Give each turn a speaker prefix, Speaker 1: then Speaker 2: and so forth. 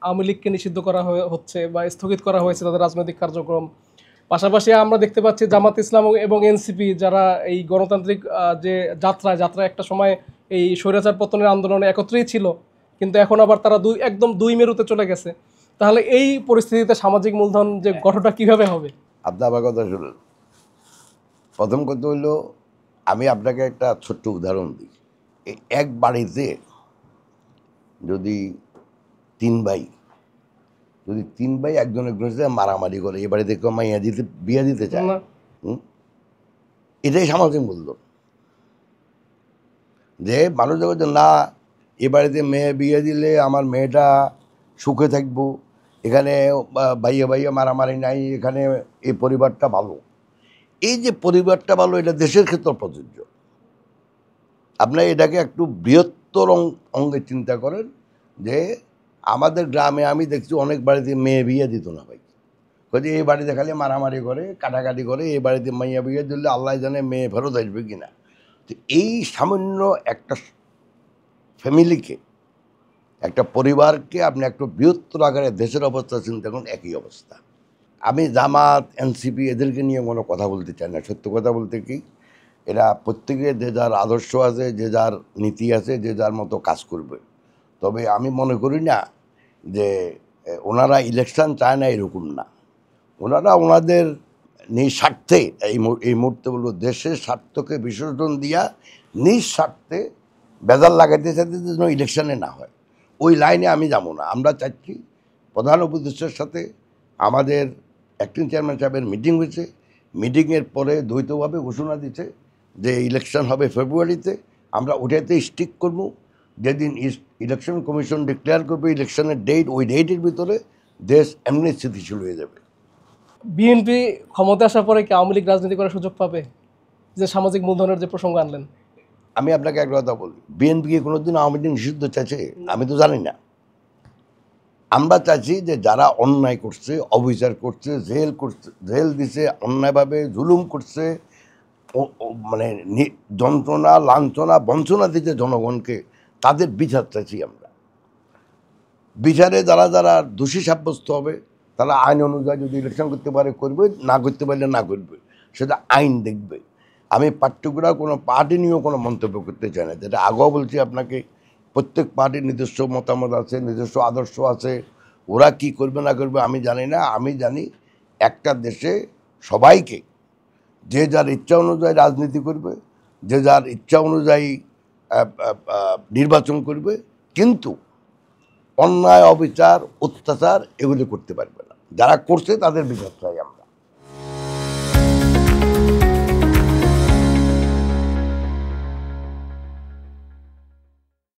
Speaker 1: আওয়ামী লীগকে নিষিদ্ধ করা হচ্ছে বা স্থগিত করা হয়েছে তাদের রাজনৈতিক কার্যক্রম। পাশাপাশি আমরা দেখতে পাচ্ছি জামাত ইসলাম এবং এনসিপি যারা এই গণতান্ত্রিক যে যাত্রা একটা সময় এই স্বৈরাচার পতনের আন্দোলনে একত্রেই ছিল, কিন্তু এখন আবার তারা একদম দুই মেরুতে চলে গেছে। তাহলে এই পরিস্থিতিতে সামাজিক মূলধন যে গঠনটা কিভাবে হবে?
Speaker 2: আপনি আমার কথা শুনুন। প্রথম কথা হইল, আমি আপনাকে একটা ছোট্ট উদাহরণ দিই। এক বাড়িতে যদি তিন ভাই একজন একজনের সাথে মারামারি করে, এ বাড়িতে কেউ মাইয়া বিয়ে দিতে চায়, এটাই সামাজিক মূলধন। যে মানুষ যখন না, এ বাড়িতে মেয়ে বিয়ে দিলে আমার মেয়েটা সুখে থাকবো, এখানে ভাইয়া ভাইয়া মারামারি নাই, এখানে এই পরিবারটা ভালো। এই যে পরিবারটা ভালো, এটা দেশের ক্ষেত্রে প্রযোজ্য। আপনার এটাকে একটু বৃহত্তর অঙ্গে চিন্তা করেন। যে আমাদের গ্রামে আমি দেখছি অনেক বাড়িতে মেয়ে বিয়ে দিত না ভাই, বলছি এই বাড়িতে খালি মারামারি করে কাটাকাটি করে, এই বাড়িতে মাইয়া বিয়ে দিলে আল্লাহ জানে মেয়ে ফেরত আসবে কিনা। তো এই সামান্য একটা ফ্যামিলিকে, একটা পরিবারকে আপনি একটু বৃহত্তর আকারে দেশের অবস্থা চিন্তা করুন, একই অবস্থা। আমি জামাত এনসিপি এদেরকে নিয়ে কোনো কথা বলতে চাই না। সত্য কথা বলতে কি, এরা প্রত্যেকে যে যার আদর্শ আছে, যে যার নীতি আছে, যে যার মতো কাজ করবে। তবে আমি মনে করি না যে ওনারা ইলেকশন চায় না, এরকম না। ওনারা ওনাদের নিঃস্বার্থে এই মুহূর্তে বলবো দেশের স্বার্থকে বিসর্জন দিয়া নিঃস্বার্থে বেজাল লাগাইতে চাইতে যেন ইলেকশনে না হয়, ওই লাইনে আমি যাবো না। আমরা চাচ্ছি প্রধান উপদেষ্টার সাথে আমাদের অ্যাক্টিং চেয়ারম্যান সাহেবের মিটিং হয়েছে। মিটিংয়ের পরে দ্বৈতভাবে ঘোষণা দিচ্ছে যে ইলেকশন হবে ফেব্রুয়ারিতে। আমরা ওটাতে স্টিক করব। যেদিন ইলেকশন কমিশন ডিক্লেয়ার করবে ইলেকশনের ডেট, ওই ডেটের ভিতরে দেশ এমনি স্থিতিশীল হয়ে যাবে।
Speaker 1: বিএনপি ক্ষমতা আসার পরে কি আওয়ামী লীগ রাজনীতি করার সুযোগ পাবে? যে সামাজিক মূলধনের যে প্রসঙ্গ আনলেন,
Speaker 2: আমি আপনাকে একটা কথা বলি, বিএনপি কি কোনোদিন আওয়ামী লীগ নিষিদ্ধ চাইছে? আমি তো জানি না। আমরা চাইছি যে যারা অন্যায় করছে, অবিচার করছে, জেল দিছে, অন্যায়ভাবে জুলুম করছে, মানে যন্ত্রণা লাঞ্ছনা বঞ্চনা দিতে জনগণকে, তাদের বিচার চাইছি আমরা। বিচারে যারা যারা দোষী সাব্যস্ত হবে, তারা আইন অনুযায়ী যদি ইলেকশন করতে পারে করবে, না করতে পারলে না করবে, সেটা আইন দেখবে। আমি পার্টিকুলার কোনো পার্টি নিয়েও কোনো মন্তব্য করতে চাই না। যেটা আগেও বলছি আপনাকে, প্রত্যেক পার্টির নিজস্ব মতামত আছে, নিজস্ব আদর্শ আছে। ওরা কি করবে না করবে আমি জানি না। আমি জানি একটা দেশে সবাইকে যে যার ইচ্ছা অনুযায়ী রাজনীতি করবে, যে যার ইচ্ছা অনুযায়ী নির্বাচন করবে, কিন্তু অন্যায় অবিচার অত্যাচার এগুলি করতে পারবে না। যারা করছে তাদের বিচার চাই।